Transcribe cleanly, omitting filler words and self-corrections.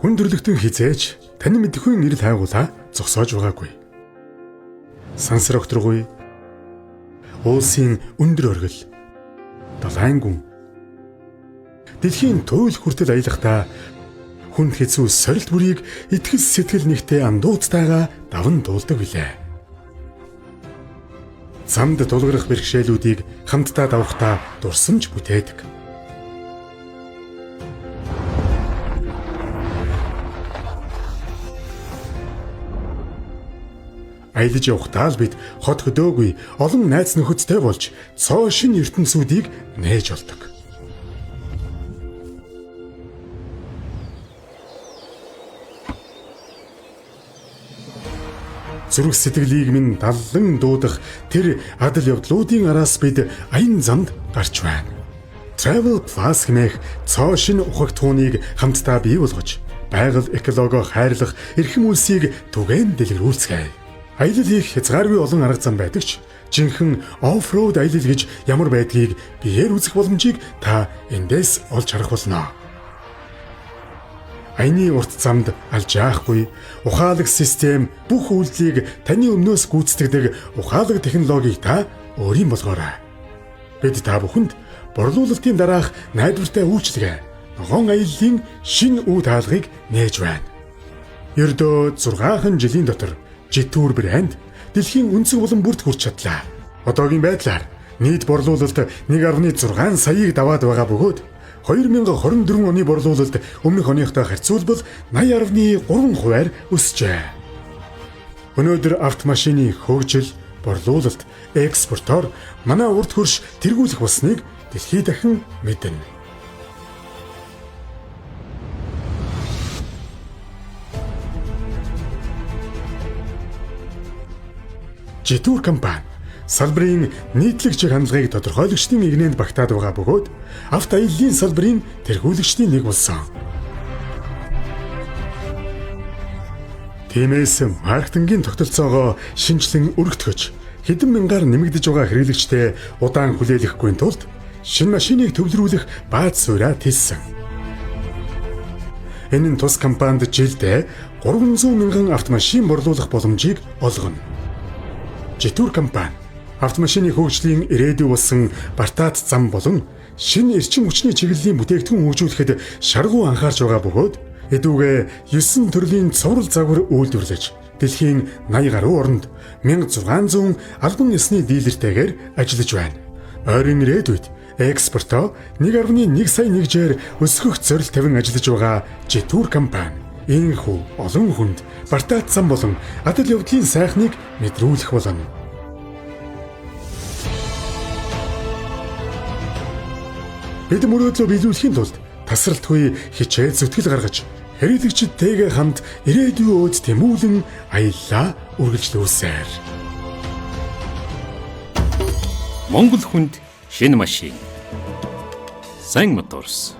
Хүн төрлөختөн хизээж тань мэдхгүй нэрэл хайгуулаа зогсоож байгаагүй. Сансар огтроггүй уулсын өндөр оргил далайн гүн дэлхийн туйл хүртэл аялахдаа хүн хэцүү сорилт бүрийг итгэл сэтгэл нэгтэй андууцтайгаа даван дуулдаг билээ. Замд тулгарх бэрхшээлүүдийг хамтдаа давахдаа дурсамж бүтээдэг. Аялаж явахдаа л бид хот хөдөөгүй олон найз нөхөдтэй болж цоо шин ертөнцүүдийг нээж болдог. Зүрх сэтгэлийг минь даллан дуудах тэр адал явдлуудын араас бид аян замд гарч байна. Travel Plus хэмээх цоо шин ухагтхууныг хамтдаа бий болгож байгаль экологоо хайрлах эрхэм үлсийг түгээн дэлгэрүүлцгээе. Аялал хийх хязгааргүй олон арга зам байдаг ч жинхэнэ оффроуд аялал гэж ямар байдгийг биеэр үзэх боломжийг та эндээс олж харах болно. Аяны урт замд алж яахгүй ухаалаг систем бүх үйлдэлийг таны өмнөөс гүйцэтгэдэг ухаалаг технологиг та өөрийн болгоорой. Бид та бүхэнд борлуулалтын дараах найдвартай үйлчилгээ ногоон аяллаа шинэ үе таалгыг нээж байна. Ердөө 6 жилийн дотор Jetour брэнд дэлхийн өнцөг болон бүрт хүрч чадлаа. Одоогийн байдлаар нийт борлуулалт 1.6 саяыг даваад байгаа бөгөөд 2024 оны борлуулалт өмнөх оныхтой харьцуулбал 80.3% өсжээ. Өнөөдөр автомашины хөгжил, борлуулалт, экспортоор манай урд хөрш тэргүүлэх болсныг дэлхий дахин мэднэ. Jetour компани салбарын нийтлэгчиг хандлагыг тодорхойлогчдын игнэнд багтаад байгаа бөгөөд авто аяллаа салбарын тэргүүлэгчдийн нэг болсон. Тиймээс маркетингийн тогтолцоогоо шинжлэн өргөтгөж хэдэн мянгаар нэмэгдэж байгаа хэрэглэгчтэй удаан хүлээлгэхгүй тулд шинэ машиныг төвлөрүүлэх бааз суурьа тэлсэн. Энэ нь тус компанид жилдээ 300 мянган автомашин борлуулах боломжийг олгоно. Jetour компани автомашины хөгжлийн ирээдүй болсон Бартаад зам болон шинэ эрчим хүчний чиглэлийн бүтээгдэхүүн хөгжүүлэхэд шаргуу анхаарч байгаа бөгөөд эдүүгээ 9 төрлийн цуврал загвар үйлдвэрлэж дэлхийн 80 гаруй орнд 1600 албан ёсны дилертэйгээр ажиллаж байна. Ойрын ирээдүйд экспортоо 1.1 сая нэгжээр өсгөх зорилт тавин ажиллаж байгаа Jetour компани энэхүү олон хүнд Бартаад зам болон адал явдлын сайхныг мэдрүүлэх болно. Бид мөрөөдлөө биелүүлэхийн тулд тасралтгүй хичээл зүтгэл гаргаж хэрэглэгчдтэйгээ хамт ирээдүйн өөд тэмүүлэн аяллаа үргэлжлүүлсээр. Монгол хүнд шинэ машин. Сайн Motors.